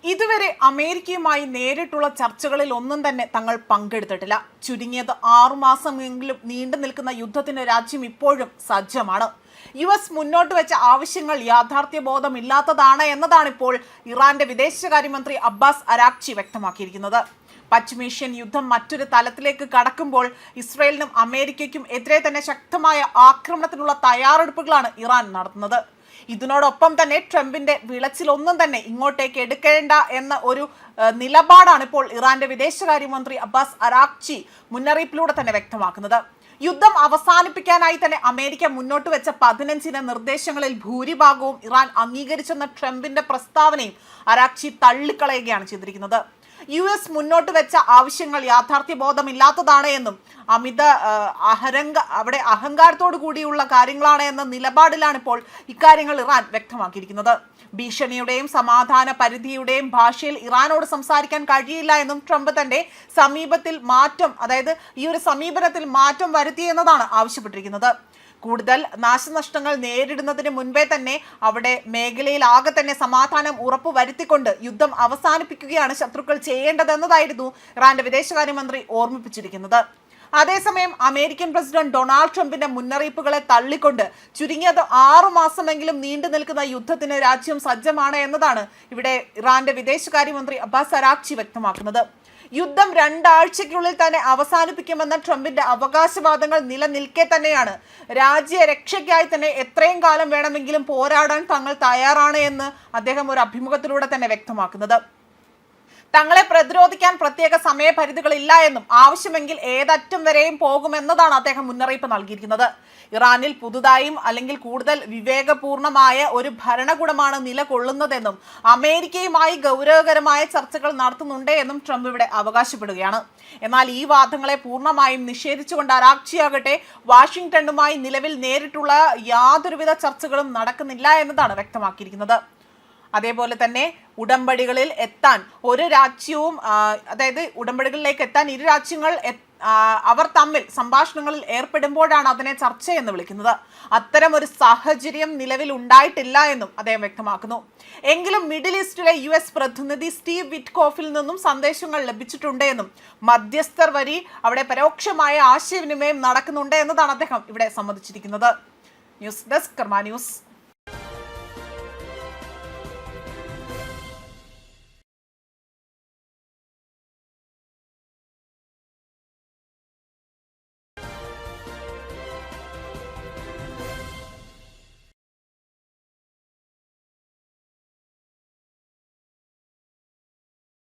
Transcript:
ഇതുവരെ അമേരിക്കയുമായി നേരിട്ടുള്ള ചർച്ചകളിൽ ഒന്നും തന്നെ തങ്ങൾ പങ്കെടുത്തിട്ടില്ല. ചുരുങ്ങിയത് 6 മാസമെങ്കിലും നീണ്ടു നിൽക്കുന്ന യുദ്ധത്തിന് രാജ്യം ഇപ്പോഴും സജ്ജമാണ്. US മുന്നോട്ട് വെച്ച ആവശ്യങ്ങൾ യാഥാർത്ഥ്യബോധമില്ലാത്തതാണ് എന്നതാണ് ഇപ്പോൾ ഇറാന്റെ വിദേശകാര്യമന്ത്രി അബ്ബാസ് അരാക്ചി വ്യക്തമാക്കിയിരിക്കുന്നത്. പശ്ചിമേഷ്യൻ യുദ്ധം മറ്റൊരു തലത്തിലേക്ക് കടക്കുമ്പോൾ ഇസ്രയേലിനും അമേരിക്കയ്ക്കും എതിരെ തന്നെ ശക്തമായ ആക്രമണത്തിനുള്ള തയ്യാറെടുപ്പുകളാണ് ഇറാൻ നടത്തുന്നത്. ഇതിനോടൊപ്പം തന്നെ ട്രംപിന്റെ വിളച്ചിലൊന്നും തന്നെ ഇങ്ങോട്ടേക്ക് എടുക്കേണ്ട എന്ന ഒരു നിലപാടാണ് ഇപ്പോൾ ഇറാന്റെ വിദേശകാര്യമന്ത്രി അബ്ബാസ് അരാക്ചി മുന്നറിയിപ്പിലൂടെ തന്നെ വ്യക്തമാക്കുന്നത്. യുദ്ധം അവസാനിപ്പിക്കാനായി തന്നെ അമേരിക്ക മുന്നോട്ട് വെച്ച 15 നിർദ്ദേശങ്ങളിൽ ഭൂരിഭാഗവും ഇറാൻ അംഗീകരിച്ചെന്ന ട്രംപിന്റെ പ്രസ്താവനയും അരാക്ചി തള്ളിക്കളയുകയാണ് ചെയ്തിരിക്കുന്നത്. US മുന്നോട്ട് വെച്ച ആവശ്യങ്ങൾ യാഥാർത്ഥ്യബോധമില്ലാത്തതാണ് എന്നും അവിടെ അഹങ്കാരത്തോടു കൂടിയുള്ള കാര്യങ്ങളാണ് എന്ന നിലപാടിലാണ് ഇപ്പോൾ ഇക്കാര്യങ്ങൾ ഇറാൻ വ്യക്തമാക്കിയിരിക്കുന്നത്. ഭീഷണിയുടെയും സമാധാന പരിധിയുടെയും ഭാഷയിൽ ഇറാനോട് സംസാരിക്കാൻ കഴിയില്ല എന്നും ട്രംപ് തന്റെ സമീപനത്തിൽ മാറ്റം വരുത്തിയെന്നതാണ് ആവശ്യപ്പെട്ടിരിക്കുന്നത്. കൂടുതൽ നാശനഷ്ടങ്ങൾ നേരിടുന്നതിന് മുൻപേ തന്നെ അവിടെ മേഖലയിൽ ആകെ തന്നെ സമാധാനം ഉറപ്പുവരുത്തിക്കൊണ്ട് യുദ്ധം അവസാനിപ്പിക്കുകയാണ് ശത്രുക്കൾ ചെയ്യേണ്ടതെന്നതായിരുന്നു ഇറാന്റെ വിദേശകാര്യമന്ത്രി ഓർമ്മിപ്പിച്ചിരിക്കുന്നത്. അതേസമയം അമേരിക്കൻ പ്രസിഡന്റ് ഡൊണാൾഡ് ട്രംപിന്റെ മുന്നറിയിപ്പുകളെ തള്ളിക്കൊണ്ട് ചുരുങ്ങിയത് 6 മാസമെങ്കിലും നീണ്ടു നിൽക്കുന്ന യുദ്ധത്തിന് രാജ്യം സജ്ജമാണ് എന്നതാണ് ഇവിടെ ഇറാന്റെ വിദേശകാര്യമന്ത്രി അബ്ബാസ് അരാക്ചി വ്യക്തമാക്കുന്നത്. യുദ്ധം 2 ആഴ്ചയ്ക്കുള്ളിൽ തന്നെ അവസാനിപ്പിക്കുമെന്ന ട്രംപിന്റെ അവകാശവാദങ്ങൾ നിലനിൽക്കെ തന്നെയാണ് രാജ്യരക്ഷയ്ക്കായി തന്നെ എത്രയും കാലം വേണമെങ്കിലും പോരാടാൻ തങ്ങൾ തയ്യാറാണ് എന്ന് അദ്ദേഹം ഒരു അഭിമുഖത്തിലൂടെ തന്നെ വ്യക്തമാക്കുന്നത്. തങ്ങളെ പ്രതിരോധിക്കാൻ പ്രത്യേക സമയപരിധികളില്ല എന്നും ആവശ്യമെങ്കിൽ ഏതറ്റം വരെയും പോകുമെന്നതാണ് അദ്ദേഹം മുന്നറിയിപ്പ് നൽകിയിരിക്കുന്നത്. ഇറാനിൽ പുതുതായും അല്ലെങ്കിൽ കൂടുതൽ വിവേകപൂർണമായ ഒരു ഭരണകൂടമാണ് നിലകൊള്ളുന്നതെന്നും അമേരിക്കയുമായി ഗൗരവകരമായ ചർച്ചകൾ നടത്തുന്നുണ്ട് എന്നും ട്രംപ് ഇവിടെ അവകാശപ്പെടുകയാണ്. എന്നാൽ ഈ വാദങ്ങളെ പൂർണ്ണമായും നിഷേധിച്ചുകൊണ്ട് അരാക്ചിയാകട്ടെ വാഷിംഗ്ടണുമായി നിലവിൽ നേരിട്ടുള്ള യാതൊരുവിധ ചർച്ചകളും നടക്കുന്നില്ല എന്നതാണ് വ്യക്തമാക്കിയിരിക്കുന്നത്. അതേപോലെ തന്നെ ഉടമ്പടികളിൽ എത്താൻ ഉടമ്പടികളിലേക്ക് എത്താൻ ഇരു രാജ്യങ്ങൾ അവർ തമ്മിൽ സംഭാഷണങ്ങളിൽ ഏർപ്പെടുമ്പോഴാണ് അതിനെ ചർച്ച എന്ന് വിളിക്കുന്നത്. അത്തരം ഒരു സാഹചര്യം നിലവിൽ ഉണ്ടായിട്ടില്ല എന്നും അദ്ദേഹം വ്യക്തമാക്കുന്നു. എങ്കിലും മിഡിൽ ഈസ്റ്റിലെ US പ്രതിനിധി സ്റ്റീവ് വിറ്റ്കോഫിൽ നിന്നും സന്ദേശങ്ങൾ ലഭിച്ചിട്ടുണ്ട് എന്നും മധ്യസ്ഥർ വഴി അവിടെ പരോക്ഷമായ ആശയവിനിമയം നടക്കുന്നുണ്ട് എന്നതാണ് അദ്ദേഹം ഇവിടെ സമ്മതിച്ചിരിക്കുന്നത്. ന്യൂസ് ഡെസ്ക് കർമ്മ ന്യൂസ്.